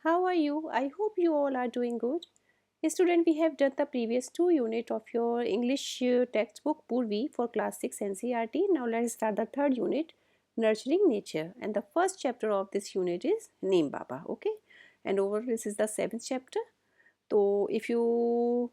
How are you? I hope you all are doing good. Student, we have done the previous two unit of your English textbook Purvi for class 6 NCERT. Now let's start the third unit, Nurturing Nature. And the first chapter of this unit is Neem Baba. Okay. And over this is the seventh chapter. So if you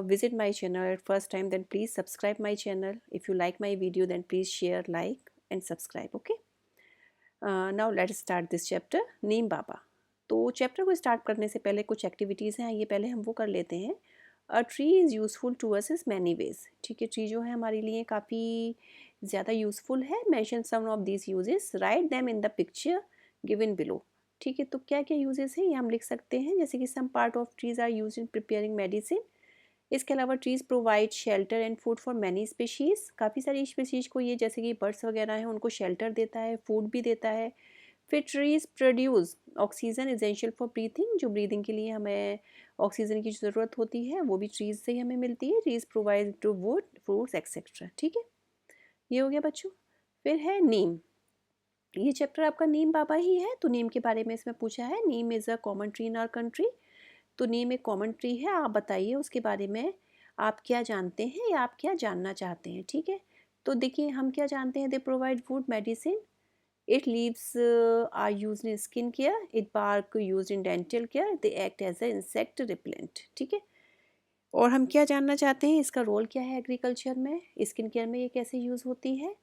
visit my channel at first time, then please subscribe my channel. If you like my video, then please share, like and subscribe. Okay. Now let's start this chapter Neem Baba. तो chapter को start करने से पहले कुछ activities हैं, ये पहले हम वो कर लेते हैं। A tree is useful to us is many ways. ठीक है, ट्री जो है हमारे लिए काफ़ी ज़्यादा यूज़फुल है। Mention some of these uses, write them in the picture given below. ठीक है, तो क्या क्या यूजेस हैं ये हम लिख सकते हैं, जैसे कि some part of trees are use in preparing medicine. इसके अलावा trees provide shelter and food for many species. काफ़ी सारी स्पीशीज़ को ये, जैसे कि बर्ड्स वगैरह हैं, उनको शेल्टर देता है, फूड भी देता है। फिर trees produce oxygen essential for breathing. जो ब्रीदिंग के लिए हमें ऑक्सीजन की ज़रूरत होती है वो भी ट्रीज़ से ही हमें मिलती है। Trees provide to wood fruits etcetera. ठीक है, ये हो गया बच्चों। फिर है नीम। ये चैप्टर आपका नीम बाबा ही है, तो नीम के बारे में इसमें पूछा है। Neem is a common tree in our country. तो नीम एक कॉमन ट्री है। आप बताइए उसके बारे में आप क्या जानते हैं या आप क्या जानना चाहते हैं। ठीक है, तो देखिए हम क्या जानते हैं। They provide food medicine. It leaves are use in skin care. It bark use in dental care. They act as a insect repellent. ठीक है, और हम क्या जानना चाहते हैं, इसका रोल क्या है एग्रीकल्चर में, स्किन केयर में ये कैसे यूज़ होती है,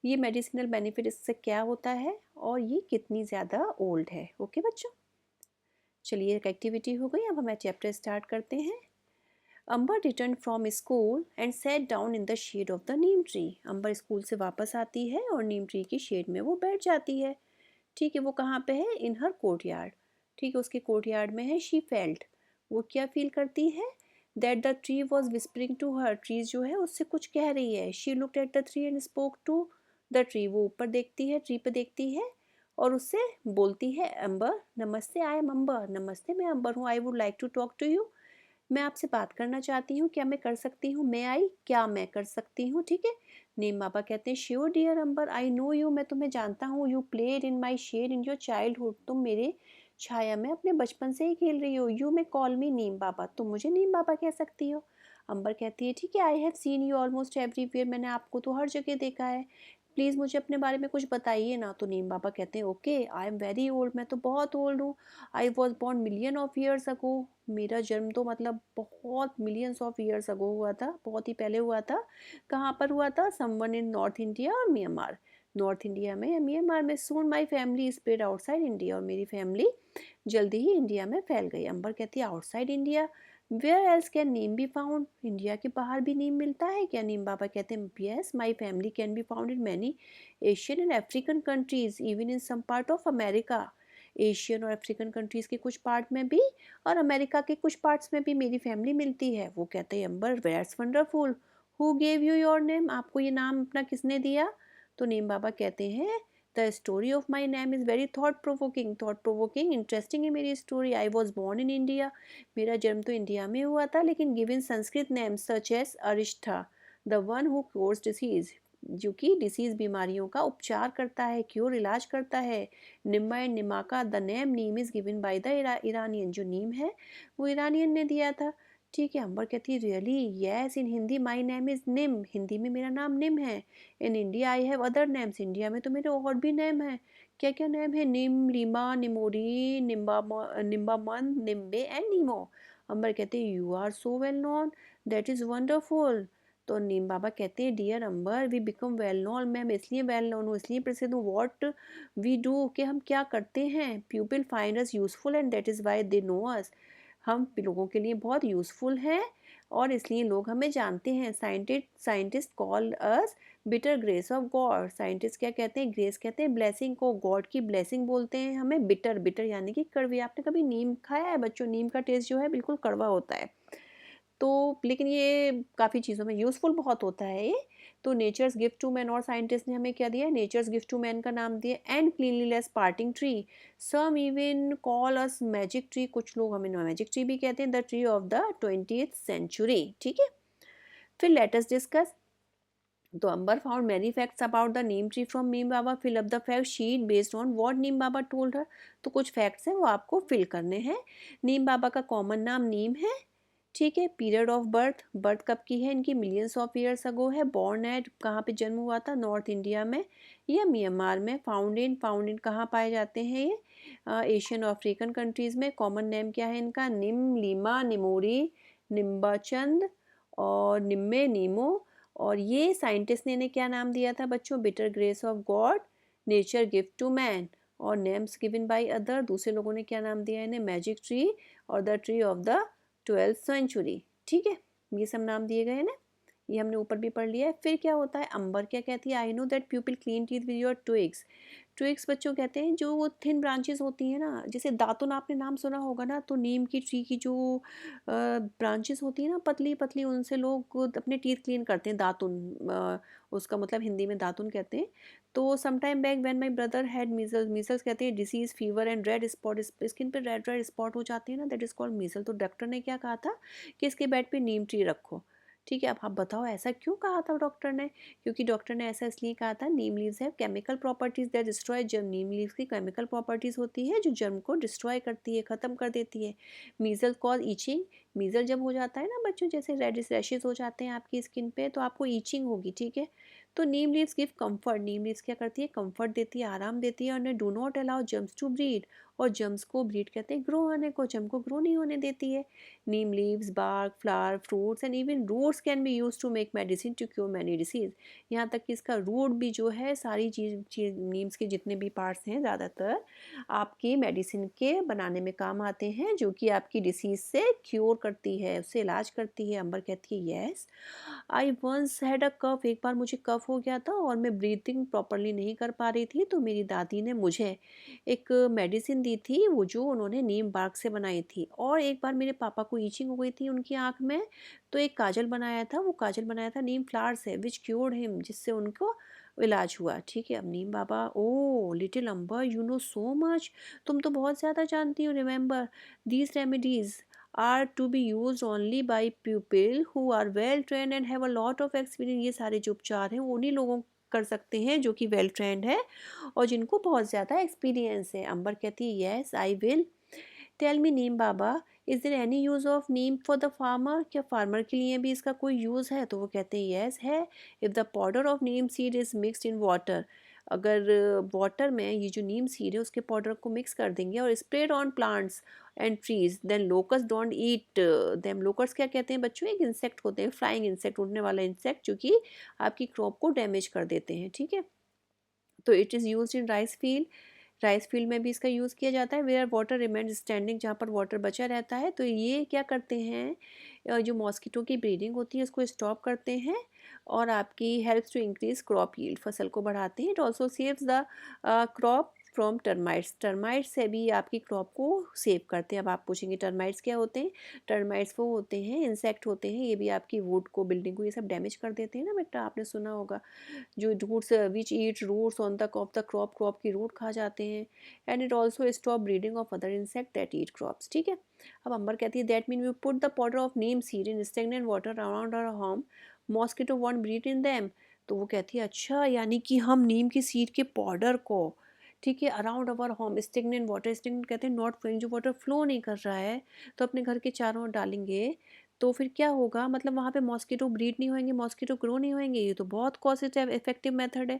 ये मेडिसिनल बेनिफिट इससे क्या होता है, और ये कितनी ज़्यादा ओल्ड है। ओके बच्चों, चलिए एक एक्टिविटी हो गई। अब हमें चैप्टर स्टार्ट करते हैं। Amber return from school and set down in the shade of the neem tree. Amber school से वापस आती है और नीम ट्री की शेड में वो बैठ जाती है। ठीक है, वो कहाँ पे है, इन हर कोर्ट यार्ड। ठीक है, उसके कोर्ट यार्ड में है। शी फेल्ट, वो क्या फील करती है, that the tree was whispering to her. Trees जो है उससे कुछ कह रही है। She looked at the tree and spoke to the tree. वो ऊपर देखती है, ट्री पे देखती है और उससे बोलती है, अम्बर नमस्ते, आई एम अम्बर। नमस्ते, मैं अम्बर हूँ। I would like to talk to you. मैं आपसे बात करना चाहती हूँ, क्या मैं कर सकती हूँ। मैं आई, क्या मैं कर सकती हूँ। ठीक है, नीम बाबा कहते हैं, sure dear Ambar, I know you, मैं तुम्हें जानता हूँ। You played in my shade in your childhood, तुम मेरे छाया में अपने बचपन से ही खेल रही हो। यू मे कॉल मी नीम बाबा, तुम मुझे नीम बाबा कह सकती हो। अम्बर कहती है, ठीक है, I have seen you almost everywhere, मैंने आपको तो हर जगह देखा है। प्लीज़ मुझे अपने बारे में कुछ बताइए ना। तो नीम बाबा कहते हैं, okay, I am very old, मैं तो बहुत ओल्ड हूँ। आई was born million of years ago. मेरा जन्म तो मतलब बहुत मिलियंस ऑफ ईयर्स अगो हुआ था, बहुत ही पहले हुआ था। कहाँ पर हुआ था, someone in North India or Myanmar. North India में या म्यांमार में। Soon my family spread outside India, और मेरी फैमिली जल्दी ही इंडिया में फैल गई। अंबर कहती है, outside India, where else can neem be found, India के बाहर भी नीम मिलता है क्या। नीम बाबा कहते हैं, yes, my family can be found in many Asian and African countries, even in some part of America. Asian और अफ्रीकन कंट्रीज़ के कुछ पार्ट में भी और अमेरिका के कुछ पार्ट्स में भी मेरी फैमिली मिलती है। वो कहते हैं, Amber that's wonderful, who gave you your name, आपको ये नाम अपना किसने दिया। तो नीम बाबा कहते हैं, the story of my name is very thought provoking. Thought provoking, interesting है मेरी story. I was born in India, मेरा जन्म तो इंडिया में हुआ था, लेकिन given Sanskrit name such as Arishta, the one who cures disease, जो कि डिसीज़ बीमारियों का उपचार करता है, क्योर इलाज करता है। Nimma and nimaka, the name neem is given by the Iranian, जो नीम है वो ईरानियन ने दिया था। ठीक है, अंबर कहती है, really, yes, in Hindi my name is निम, हिंदी में मेरा नाम निम है। In India I have other names, India में तो मेरे और भी नेम है। क्या क्या नेम है, निम, लीमा, निमोरी, निम्बामन, निम्बे एंड नीमो। अंबर कहते हैं, you are so well known, that is wonderful. तो नीम बाबा कहते हैं, dear Ambar, we become well known, मैं इसलिए वेल नोन हूँ, इसलिए प्रसिद्ध हूँ। वॉट वी डू, कि हम क्या करते हैं। People find us useful and that is why they know us, हम लोगों के लिए बहुत यूज़फुल हैं और इसलिए लोग हमें जानते हैं। Scientist call us bitter grace of God, scientist क्या कहते हैं, ग्रेस कहते हैं ब्लेसिंग को, गॉड की ब्लेसिंग बोलते हैं हमें। बिटर, बिटर यानी कि कड़वी। आपने कभी नीम खाया है बच्चों, नीम का टेस्ट जो है बिल्कुल कड़वा होता है। तो लेकिन ये काफ़ी चीज़ों में यूज़फुल बहुत होता है ये। तो नेचर्स गिफ्ट टू मैन, और साइंटिस्ट ने हमें क्या दिया, नेचर्स गिफ्ट टू मैन का नाम दिया। And cleanliness parting tree, some even call us magic tree, कुछ लोग हमें मैजिक ट्री भी कहते हैं। The tree of the 20th century. ठीक है, फिर लेट अस डिस्कस तो Amber found many facts about the neem tree from Neem Baba, fill up the fact sheet based on what Neem Baba told her. तो कुछ फैक्ट्स हैं वो आपको फिल करने हैं। नीम बाबा का कॉमन नाम नीम है, ठीक है। पीरियड ऑफ बर्थ, बर्थ कब की है इनकी, मिलियंस ऑफ ईयर्स अगो है। बॉर्न एट, कहाँ पे जन्म हुआ था, नॉर्थ इंडिया में या म्यांमार में। फाउंड इन कहाँ पाए जाते हैं ये, एशियन अफ्रीकन कंट्रीज़ में। कॉमन नेम क्या है इनका, निम, लीमा, निमोरी, निम्बाचंद और निम्मे, नीमो। और ये साइंटिस्ट ने इन्हें क्या नाम दिया था बच्चों, bitter grace of God, nature gift to man. और नेम्स गिवन बाय अदर, दूसरे लोगों ने क्या नाम दिया इन्हें, मैजिक ट्री और the tree of the 12th century, ठीक है। ये सब नाम दिए गए हैं ना, ये हमने ऊपर भी पढ़ लिया है। फिर क्या होता है, अंबर क्या कहती है, I know that people clean teeth with your twigs. Twigs बच्चों कहते हैं जो वो थिन ब्रांचेस होती हैं ना, जैसे दातुन आपने नाम सुना होगा ना, तो नीम की ट्री की जो ब्रांचेस होती है ना पतली पतली, उनसे लोग अपने टीथ क्लीन करते हैं, दातुन, उसका मतलब हिंदी में दातुन कहते हैं। तो some time back when my brother had measles, measles कहते हैं disease, fever and red spot, skin पे रेड रेड स्पॉट हो जाते हैं ना, दैट इज कॉल्ड मीजल। तो डॉक्टर ने क्या कहा था कि इसके बेड पे नीम ट्री रखो, ठीक है। अब आप बताओ ऐसा क्यों कहा था डॉक्टर ने, क्योंकि डॉक्टर ने ऐसा इसलिए कहा था, neem leaves have chemical properties that destroy germ. Neem leaves की केमिकल प्रॉपर्टीज होती है जो जर्म को डिस्ट्रॉय करती है, ख़त्म कर देती है। मीजल कॉज ईचिंग, मीजल जब हो जाता है ना बच्चों, जैसे रेडिश रैशेज हो जाते हैं आपकी स्किन पे, तो आपको ईचिंग होगी, ठीक है। तो नीम लीव्स गिव कंफर्ट, नीम लीव्स क्या करती है, कंफर्ट देती है, आराम देती है। और do not allow germs to breed, और जर्म्स को ब्रीड कहते हैं ग्रो होने को, जर्म को ग्रो नहीं होने देती है। नीम leaves, bark, flower, fruits and even roots can be used to make medicine to cure many disease। यहाँ तक कि इसका रूट भी जो है, सारी चीज नीम्स के जितने भी पार्ट्स हैं ज़्यादातर आपकी मेडिसिन के बनाने में काम आते हैं, जो कि आपकी डिसीज से क्योर करती है, उससे इलाज करती है। अंबर कहती है yes I once had a cough, एक बार मुझे कफ हो गया था और मैं ब्रीथिंग प्रॉपरली नहीं कर पा रही थी, तो मेरी दादी ने मुझे एक मेडिसिन दी थी, वो जो उन्होंने नीम बार्क से बनाई थी। और एक बार मेरे पापा को ईचिंग हो गई थी उनकी आँख में, तो एक काजल बनाया था, वो काजल बनाया था नीम फ्लावर से, विच क्योर्ड हिम, जिससे उनको इलाज हुआ, ठीक है। अब Neem Baba, oh little Amber you know so much, तुम तो बहुत ज़्यादा जानती हो। Remember these remedies are to be use only by people who are well trained and have a lot of experience. ये सारे जो उपचार हैं वो उन्हीं लोगों कर सकते हैं जो कि वेल ट्रेंड है और जिनको बहुत ज़्यादा एक्सपीरियंस है। अंबर कहती है yes I will, tell me Neem Baba is there any use of Neem for the farmer, क्या फार्मर के लिए भी इसका कोई यूज़ है। तो वो कहते हैं यस है। If the powder of Neem seed is mixed in water, अगर वाटर में ये जो नीम सीड है उसके पाउडर को मिक्स कर देंगे और spread on plants and trees, then locust don't eat them. Locust क्या कहते हैं बच्चों, एक इंसेक्ट होते हैं, फ्लाइंग इंसेक्ट, उड़ने वाला इंसेक्ट, जो कि आपकी क्रॉप को डैमेज कर देते हैं, ठीक है। तो it is use in rice field, rice field में भी इसका यूज़ किया जाता है। वेयर वाटर रिमेंड स्टैंडिंग, जहाँ पर वाटर बचा रहता है। तो ये क्या करते हैं, जो मॉस्किटो की ब्रीडिंग होती है उसको स्टॉप करते हैं और आपकी helps to increase crop yield, फसल को बढ़ाते हैं। It also saves the crop from termites, termites से भी आपकी क्रॉप को सेव करते हैं। अब आप पूछेंगे टर्माइट्स क्या होते हैं, टर्माइट्स वो होते हैं, इंसेक्ट होते हैं, ये भी आपकी वुड को, बिल्डिंग को, ये सब डैमेज कर देते हैं ना बेटा, आपने सुना होगा। जो roots which eat roots on the of the crop, crop की रूट खा जाते हैं। And it also stop breeding of other insect that eat crops, ठीक है। अब अंबर कहती है that mean we put the powder of Neem seed in stagnant water around our home, mosquito won't breed in them. तो वो कहती है अच्छा, यानी कि हम नीम की सीड के पाउडर को, ठीक है, around our home, stagnant water, stagnant कहते हैं नॉट फ्लोइंग, जो वाटर फ्लो नहीं कर रहा है, तो अपने घर के चारों ओर डालेंगे तो फिर क्या होगा, मतलब वहाँ पे मॉस्किटो ब्रीड नहीं होंगे, मॉस्किटो ग्रो नहीं होंगे। ये तो बहुत कॉस्ट इफेक्टिव मेथड है,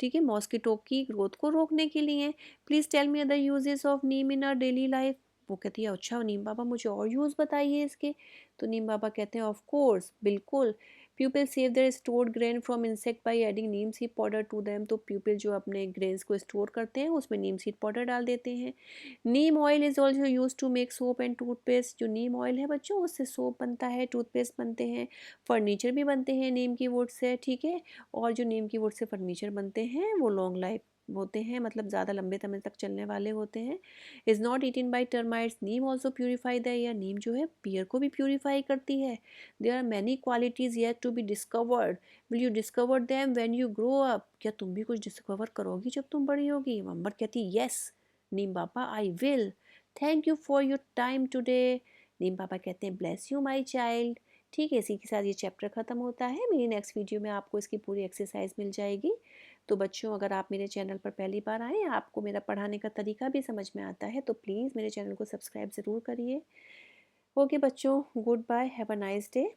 ठीक है, मॉस्किटो की ग्रोथ को रोकने के लिए। Please tell me other uses of Neem in our daily life. वो कहती है अच्छा नीम बाबा मुझे और यूज़ बताइए इसके। तो नीम बाबा कहते हैं ऑफ कोर्स, बिल्कुल। People save their stored grain from insect by adding Neem seed powder to them. तो पीपल जो अपने ग्रेन्स को स्टोर करते हैं उसमें नीम सीड पाउडर डाल देते हैं। Neem oil is also use to make soap and toothpaste. जो नीम ऑयल है बच्चों उससे सोप बनता है, टूथपेस्ट बनते हैं, फर्नीचर भी बनते हैं नीम की वुड से, ठीक है। और जो नीम की वुड से फर्नीचर बनते हैं वो लॉन्ग लाइफ होते हैं, मतलब ज़्यादा लंबे समय तक चलने वाले होते हैं। Is not eaten by termites, neem also purify the air. नीम जो है एयर को भी प्यूरीफाई करती है। There are many qualities yet to be discovered, will you discover them when you grow up. क्या तुम भी कुछ डिस्कवर करोगी जब तुम बड़ी होगी। अम्बर कहती yes Neem Baba I will, thank you for your time today. Neem Baba कहते हैं ब्लेस यू माई चाइल्ड, ठीक है, इसी के साथ ये चैप्टर ख़त्म होता है। मेरी नेक्स्ट वीडियो में आपको इसकी पूरी एक्सरसाइज मिल जाएगी। तो बच्चों, अगर आप मेरे चैनल पर पहली बार आएँ, आपको मेरा पढ़ाने का तरीका भी समझ में आता है, तो प्लीज़ मेरे चैनल को सब्सक्राइब ज़रूर करिए। ओके बच्चों, good bye, have a nice day.